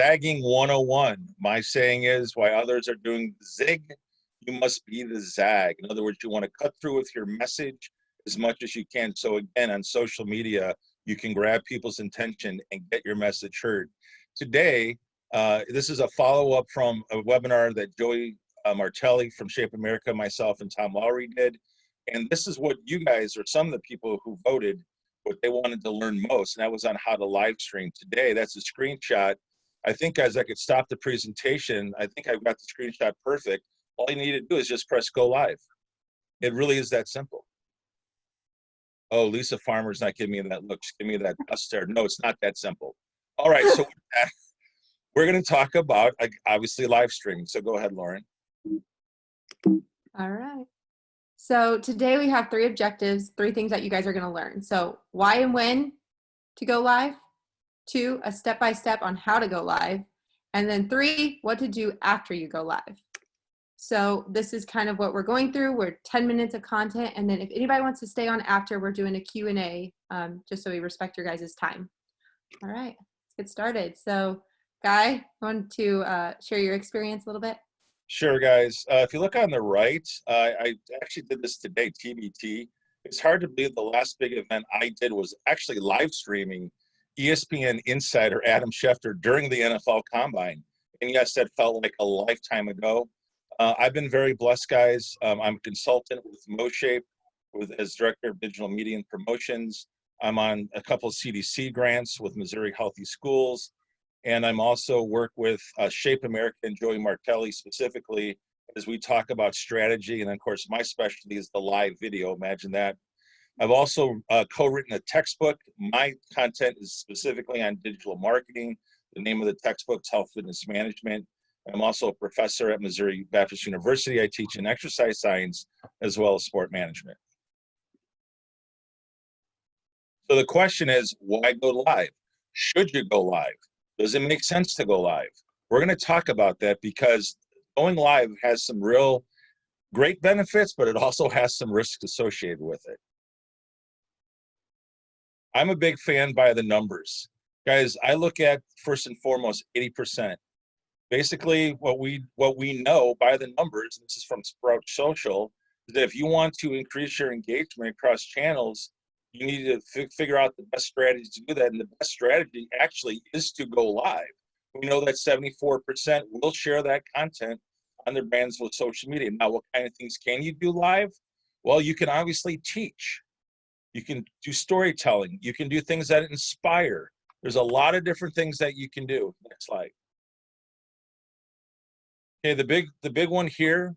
Zagging 101. My saying is, while others are doing the zig, you must be the zag. In other words, you want to cut through with your message as much as you can. So again, on social media, you can grab people's attention and get your message heard. Today, this is a follow-up from a webinar that Joey Martelli from Shape America, myself, and Tom Lowry did. And this is what you guys, or some of the people who voted, what they wanted to learn most, and that was on how to live stream. Today, that's a screenshot. I think, guys, I could stop the presentation. I think I've got the screenshot perfect. All you need to do is just press go live. It really is that simple. Oh, Lisa Farmer's not giving me that look. She's giving me that dust stare. No, it's not that simple. All right, so we're going to talk about, obviously, live streaming. So go ahead, Lauren. All right. So today we have 3 objectives, 3 things that you guys are going to learn. So why and when to go live, 2, a step-by-step on how to go live, and then 3, what to do after you go live. So this is kind of what we're going through. We're 10 minutes of content, and then if anybody wants to stay on after, we're doing a Q&A, just so we respect your guys' time. All right, let's get started. So Guy, want to share your experience a little bit? Sure, guys. If you look on the right, I actually did this today, TBT. It's hard to believe the last big event I did was actually live streaming ESPN insider Adam Schefter during the NFL Combine. And yes, that felt like a lifetime ago. I've been very blessed, guys. I'm a consultant with MOSHAPE as Director of Digital Media and Promotions. I'm on a couple of CDC grants with Missouri Healthy Schools. And I'm also work with Shape America and Joey Martelli specifically as we talk about strategy. And then, of course, my specialty is the live video. Imagine that. I've also co-written a textbook. My content is specifically on digital marketing. The name of the textbook is Health Fitness Management. I'm also a professor at Missouri Baptist University. I teach in exercise science as well as sport management. So the question is, why go live? Should you go live? Does it make sense to go live? We're going to talk about that because going live has some real great benefits, but it also has some risks associated with it. I'm a big fan by the numbers. Guys, I look at, first and foremost, 80%. Basically, what we know by the numbers, and this is from Sprout Social, is that if you want to increase your engagement across channels, you need to figure out the best strategy to do that. And the best strategy actually is to go live. We know that 74% will share that content on their brands with social media. Now, what kind of things can you do live? Well, you can obviously teach. You can do storytelling. You can do things that inspire. There's a lot of different things that you can do. Next slide. Okay, the big one here,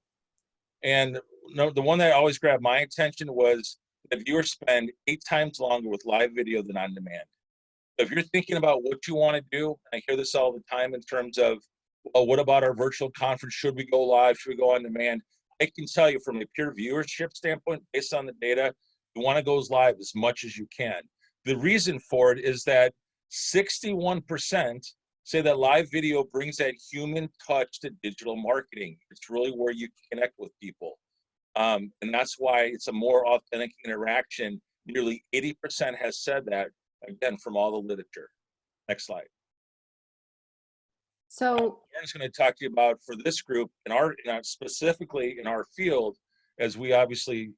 and the one that always grabbed my attention was that viewers spend 8 times longer with live video than on demand. So if you're thinking about what you want to do, I hear this all the time in terms of, well, what about our virtual conference? Should we go live? Should we go on demand? I can tell you from a pure viewership standpoint, based on the data, you want to go live as much as you can. The reason for it is that 61% say that live video brings that human touch to digital marketing. It's really where you connect with people. And that's why it's a more authentic interaction. Nearly 80% has said that, again, from all the literature. Next slide. So Lauren's going to talk to you about, for this group, specifically in our field, as we obviously,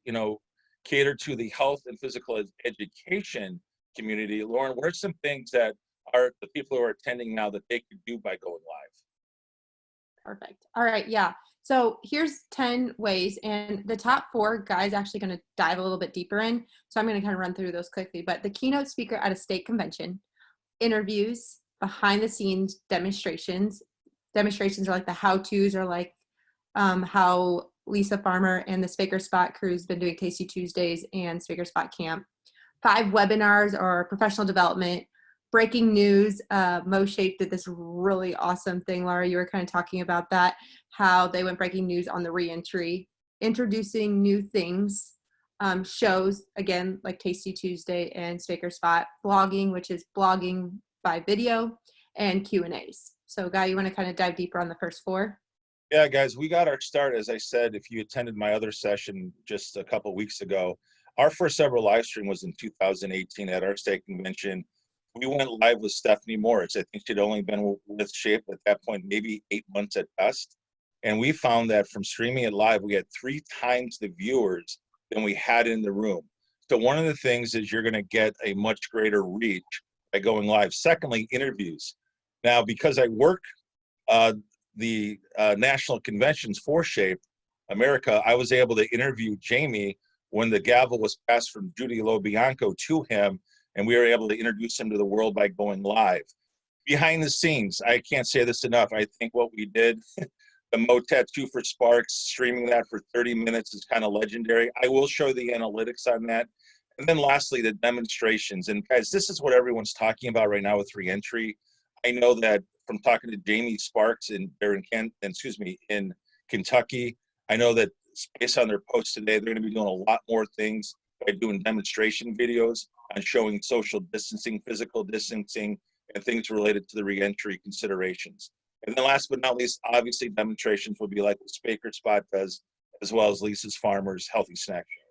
cater to the health and physical education community. Lauren, what are some things that are the people who are attending now that they could do by going live? Perfect. All right. Yeah. So here's 10 ways, and the top 4 guys actually going to dive a little bit deeper in. So I'm going to kind of run through those quickly, but the keynote speaker at a state convention, interviews, behind the scenes demonstrations are like the how-tos, or like how Lisa Farmer and the Speaker Spot crew's been doing Tasty Tuesdays and Speaker Spot Camp. 5 webinars or professional development. Breaking news, MOSHAPE did this really awesome thing. Laura, you were kind of talking about that, how they went breaking news on the reentry, introducing new things, shows, again, like Tasty Tuesday and Speaker Spot, blogging, which is blogging by video, and Q&As. So Guy, you want to kind of dive deeper on the first 4? Yeah, guys, we got our start, as I said, if you attended my other session just a couple of weeks ago, our first ever live stream was in 2018 at our state convention. we went live with Stephanie Moritz. I think she'd only been with Shape at that point, maybe 8 months at best. And we found that from streaming it live, we had 3 times the viewers than we had in the room. So one of the things is you're going to get a much greater reach by going live. Secondly, interviews. Now, because I work the national conventions for Shape America, I was able to interview Jamie when the gavel was passed from Judy LoBianco to him, and we were able to introduce him to the world by going live. Behind the scenes, I can't say this enough. I think what we did, the Mo Tattoo for Sparks, streaming that for 30 minutes is kind of legendary. I will show the analytics on that. And then lastly, the demonstrations. And guys, this is what everyone's talking about right now with reentry. I know that from talking to Jamie Sparks in Kentucky, I know that based on their posts today, they're going to be doing a lot more things by doing demonstration videos on showing social distancing, physical distancing, and things related to the reentry considerations. And then last but not least, obviously demonstrations will be like what Spaker Spot does, as well as Lisa's Farmers Healthy Snack Show.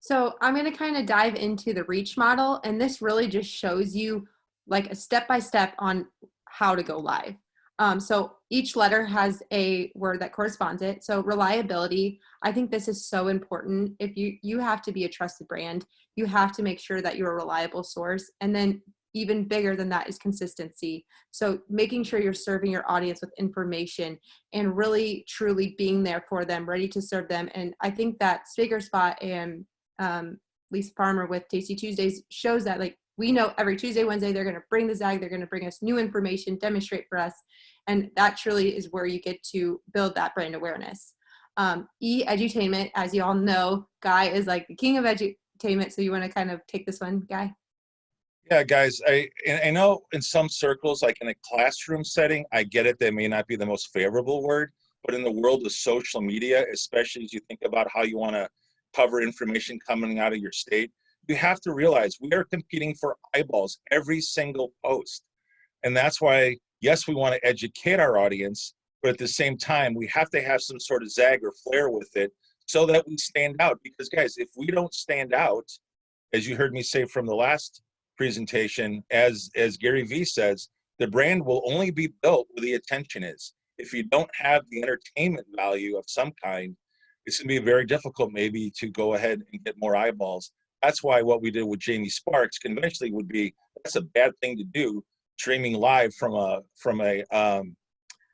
So I'm going to kind of dive into the reach model, and this really just shows you like a step-by-step on how to go live. So each letter has a word that corresponds it. So reliability, I think this is so important. If you have to be a trusted brand, you have to make sure that you're a reliable source. And then even bigger than that is consistency. So making sure you're serving your audience with information and really truly being there for them, ready to serve them. And I think that Spaker Spot and Lisa Farmer with Tasty Tuesdays shows that, like, we know every Tuesday, Wednesday, they're going to bring the ZAG, they're going to bring us new information, demonstrate for us. And that truly is where you get to build that brand awareness. Edutainment, as you all know, Guy is like the king of edutainment. So you want to kind of take this one, Guy? Yeah, guys, I know in some circles, like in a classroom setting, I get it, that may not be the most favorable word, but in the world of social media, especially as you think about how you want to cover information coming out of your state, you have to realize we are competing for eyeballs every single post. And that's why, yes, we want to educate our audience, but at the same time, we have to have some sort of zag or flair with it so that we stand out. Because guys, if we don't stand out, as you heard me say from the last presentation, as Gary Vee says, the brand will only be built where the attention is. If you don't have the entertainment value of some kind, it's going to be very difficult maybe to go ahead and get more eyeballs. That's why what we did with Jamie Sparks conventionally would be, that's a bad thing to do, streaming live from a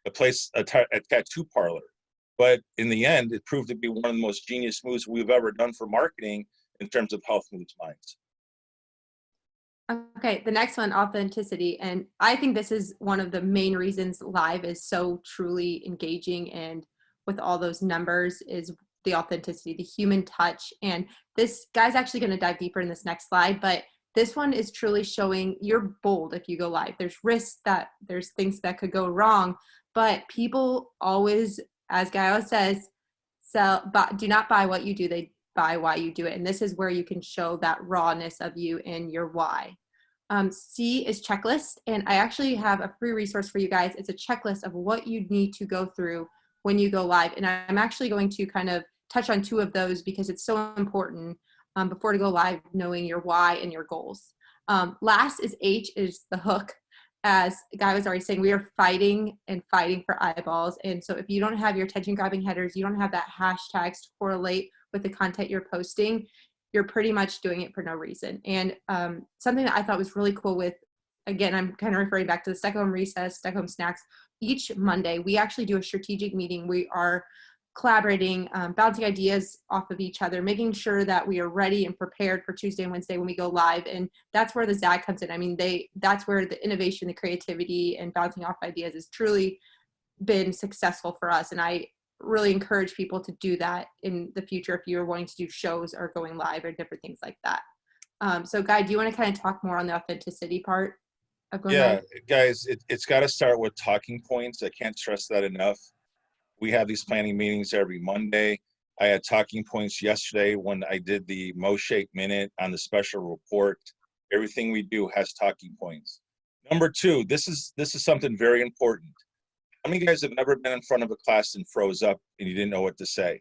tattoo parlor. But in the end, it proved to be one of the most genius moves we've ever done for marketing in terms of health moves minds. Okay, the next one, authenticity. And I think this is one of the main reasons live is so truly engaging, and with all those numbers is the authenticity, the human touch. And this guy's actually going to dive deeper in this next slide, but this one is truly showing you're bold if you go live. There's risks, that there's things that could go wrong, but people always, as Guy always says, do not buy what you do, they buy why you do it. And this is where you can show that rawness of you and your why. C is checklist. And I actually have a free resource for you guys. It's a checklist of what you need to go through when you go live. And I'm actually going to kind of touch on 2 of those because it's so important before to go live, knowing your why and your goals. Last is H, is the hook. As Guy was already saying, we are fighting for eyeballs. And so if you don't have your attention grabbing headers, you don't have that hashtags to correlate with the content you're posting, you're pretty much doing it for no reason. And something that I thought was really cool with, again, I'm kind of referring back to the Stockholm Recess, Stockholm Snacks, each Monday, we actually do a strategic meeting. We are collaborating, bouncing ideas off of each other, making sure that we are ready and prepared for Tuesday and Wednesday when we go live. And that's where the ZAG comes in. I mean, that's where the innovation, the creativity, and bouncing off ideas has truly been successful for us. And I really encourage people to do that in the future if you're wanting to do shows or going live or different things like that. So Guy, do you want to kind of talk more on the authenticity part of going live? Guys, it's got to start with talking points. I can't stress that enough. We have these planning meetings every Monday. I had talking points yesterday when I did the MOSHAPE minute on the special report. Everything we do has talking points. Number 2, this is something very important. How many of you guys have ever been in front of a class and froze up and you didn't know what to say?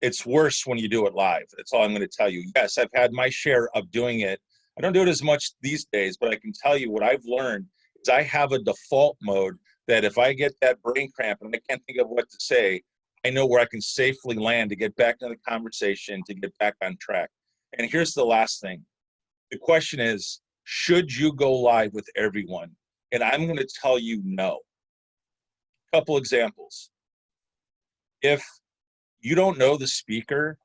it's worse when you do it live. That's all I'm going to tell you. Yes, I've had my share of doing it. I don't do it as much these days, but I can tell you what I've learned is I have a default mode that if I get that brain cramp and I can't think of what to say, I know where I can safely land to get back into the conversation, to get back on track. And here's the last thing. The question is, should you go live with everyone? And I'm going to tell you no. Couple examples. If you don't know the speaker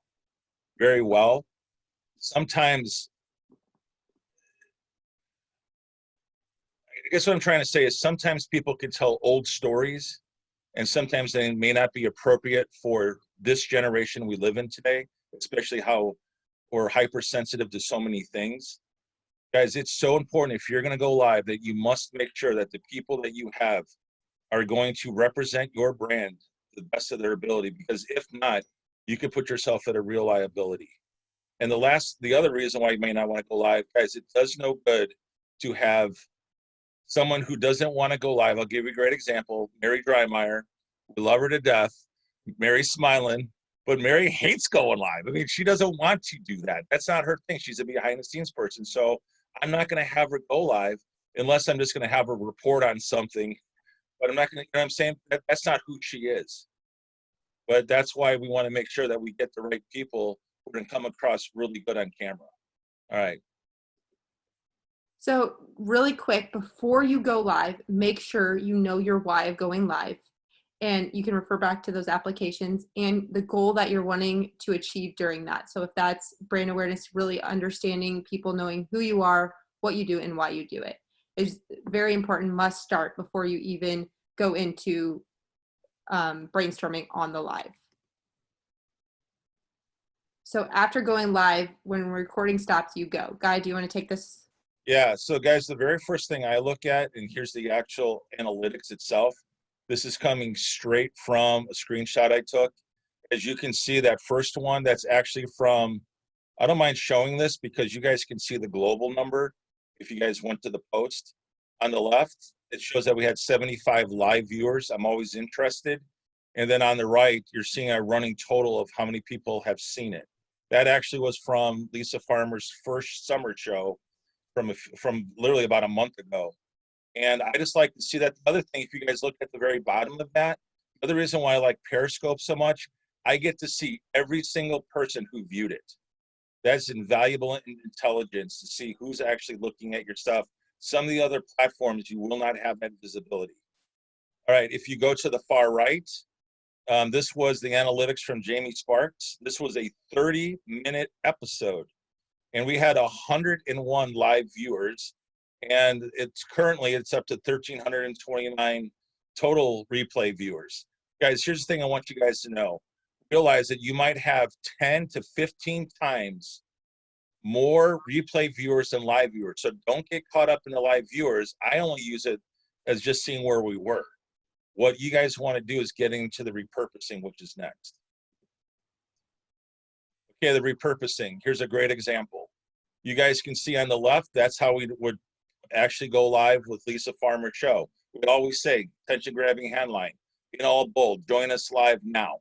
very well, sometimes, I guess what I'm trying to say is sometimes people can tell old stories and sometimes they may not be appropriate for this generation we live in today, especially how we're hypersensitive to so many things. Guys, it's so important if you're going to go live that you must make sure that the people that you have are going to represent your brand to the best of their ability, because if not, you could put yourself at a real liability. And the other reason why you may not want to go live, guys, it does no good to have someone who doesn't want to go live. I'll give you a great example. Mary Dreimeyer, we love her to death. Mary's smiling, but Mary hates going live. I mean, she doesn't want to do that. That's not her thing. She's a behind the scenes person. So I'm not going to have her go live unless I'm just going to have her report on something. But I'm not going to, you know what I'm saying? That's not who she is. But that's why we want to make sure that we get the right people who are going to come across really good on camera. All right. So really quick, before you go live, make sure you know your why of going live. And you can refer back to those applications and the goal that you're wanting to achieve during that. So if that's brand awareness, really understanding people knowing who you are, what you do, and why you do it is very important, must start before you even go into brainstorming on the live. So after going live, when recording stops, you go. Guy, do you want to take this? Yeah, so guys, the very first thing I look at, and here's the actual analytics itself. This is coming straight from a screenshot I took. As you can see, that first one, that's actually from, I don't mind showing this because you guys can see the global number if you guys went to the post. On the left, it shows that we had 75 live viewers. I'm always interested. And then on the right, you're seeing a running total of how many people have seen it. That actually was from Lisa Farmer's first summer show from literally about a month ago. And I just like to see that. The other thing, if you guys look at the very bottom of that, the other reason why I like Periscope so much, I get to see every single person who viewed it. That's invaluable intelligence to see who's actually looking at your stuff. Some of the other platforms, you will not have that visibility. All right, if you go to the far right, this was the analytics from Jamie Sparks. This was a 30-minute episode. And we had 101 live viewers. And it's up to 1,329 total replay viewers. Guys, here's the thing I want you guys to know. Realize that you might have 10 to 15 times more replay viewers than live viewers. So don't get caught up in the live viewers. I only use it as just seeing where we were. What you guys want to do is get into the repurposing, which is next. Okay, the repurposing. Here's a great example. You guys can see on the left, that's how we would actually go live with Lisa Farmer show. We always say, attention grabbing headline, in all bold, join us live now.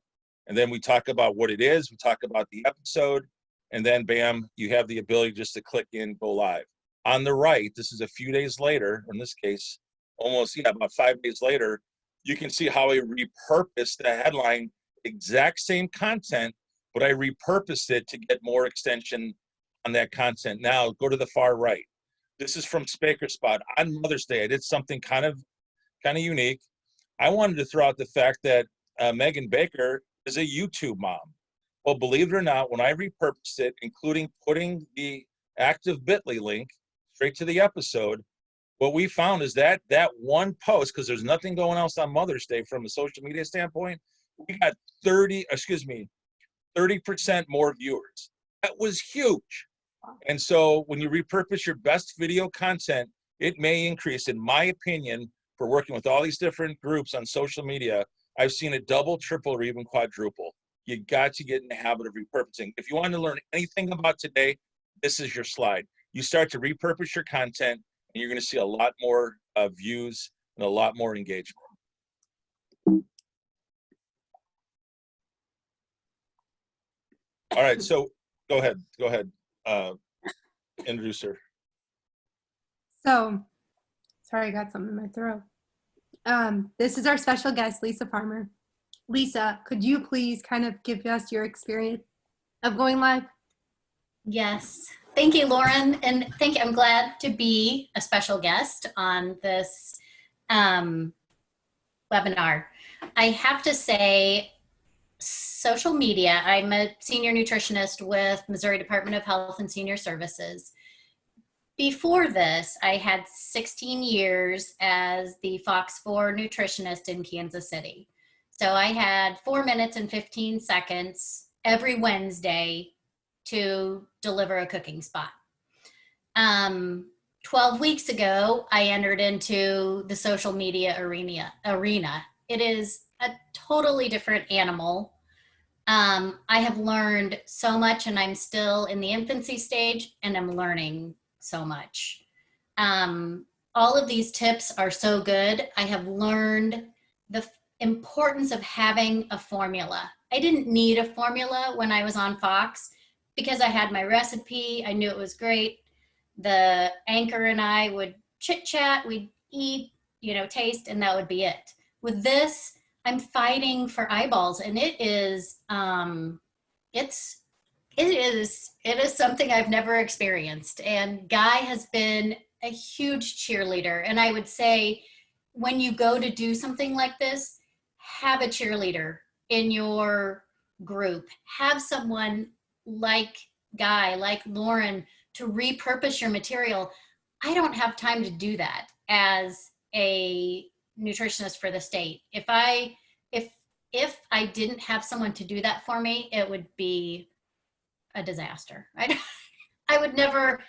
And then we talk about what it is, we talk about the episode, and then bam, you have the ability just to click in, go live. On the right, this is a few days later, in this case, about 5 days later, you can see how I repurposed the headline, exact same content, but I repurposed it to get more extension on that content. Now, go to the far right. This is from Spaker Spot. On Mother's Day, I did something kind of unique. I wanted to throw out the fact that Megan Baker is a YouTube mom. Well, believe it or not, when I repurposed it, including putting the active bit.ly link straight to the episode, what we found is that one post, because there's nothing going else on Mother's Day from a social media standpoint, we got 30% more viewers. That was huge. And so when you repurpose your best video content, it may increase, in my opinion, for working with all these different groups on social media, I've seen it double, triple, or even quadruple. You got to get in the habit of repurposing. If you want to learn anything about today, this is your slide. You start to repurpose your content, and you're going to see a lot more views and a lot more engagement. All right, so go ahead. Introduce her. So, sorry, I got something in my throat. This is our special guest, Lisa Farmer. Lisa, could you please kind of give us your experience of going live? Yes. Thank you, Lauren. And thank you. I'm glad to be a special guest on this webinar. I have to say, social media, I'm a senior nutritionist with Missouri Department of Health and Senior Services. Before this, I had 16 years as the Fox 4 nutritionist in Kansas City. So I had 4 minutes and 15 seconds every Wednesday to deliver a cooking spot. 12 weeks ago, I entered into the social media arena. It is a totally different animal. I have learned so much, and I'm still in the infancy stage, and I'm learning so much. All of these tips are so good. I have learned the importance of having a formula. I didn't need a formula when I was on Fox because I had my recipe. I knew it was great. The anchor and I would chit chat, we'd eat, taste, and that would be it. With this, I'm fighting for eyeballs, and it is something I've never experienced. And Guy has been a huge cheerleader. And I would say, when you go to do something like this, have a cheerleader in your group. Have someone like Guy, like Lauren, to repurpose your material. I don't have time to do that as a nutritionist for the state. If I didn't have someone to do that for me, it would be a disaster. I would never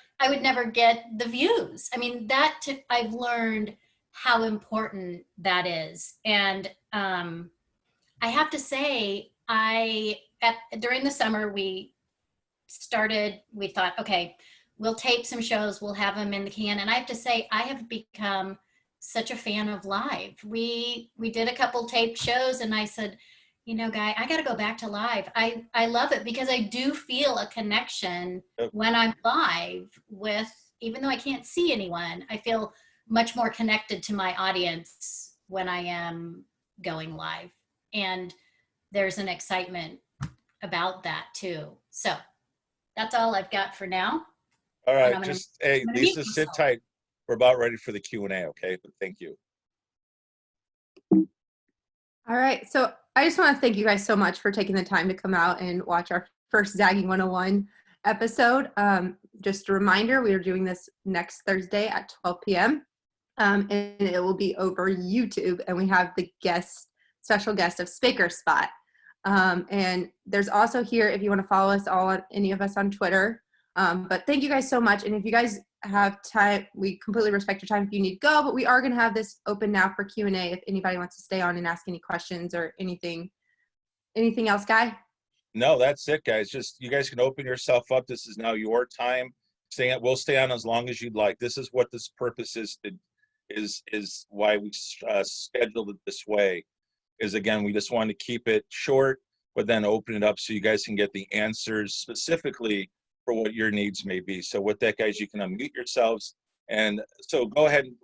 get the views. I mean, I've learned how important that is. And I have to say, during the summer, we thought, okay, we'll tape some shows, we'll have them in the can. And I have to say, I have become such a fan of live. We did a couple taped shows, and I said, Guy, I got to go back to live. I love it because I do feel a connection when I'm live with, even though I can't see anyone, I feel much more connected to my audience when I am going live. And there's an excitement about that too. So that's all I've got for now. All right, hey, Lisa, sit tight. We're about ready for the Q&A, okay? But thank you. All right, so I just want to thank you guys so much for taking the time to come out and watch our first Zagging 101 episode. Just a reminder, we are doing this next Thursday at 12 p.m. And it will be over YouTube, and we have the special guest of Speaker Spot. And there's also here, if you want to follow us all, any of us on Twitter. But thank you guys so much. And if you guys have time, we completely respect your time if you need to go, but we are going to have this open now for Q&A if anybody wants to stay on and ask any questions or anything else, Guy? No, that's it, guys. Just, you guys can open yourself up. This is now your time. We'll stay on as long as you'd like. This is what this purpose is why we scheduled it this way. Is, again, we just want to keep it short, but then open it up so you guys can get the answers specifically for what your needs may be. So with that, guys, you can unmute yourselves. And so go ahead and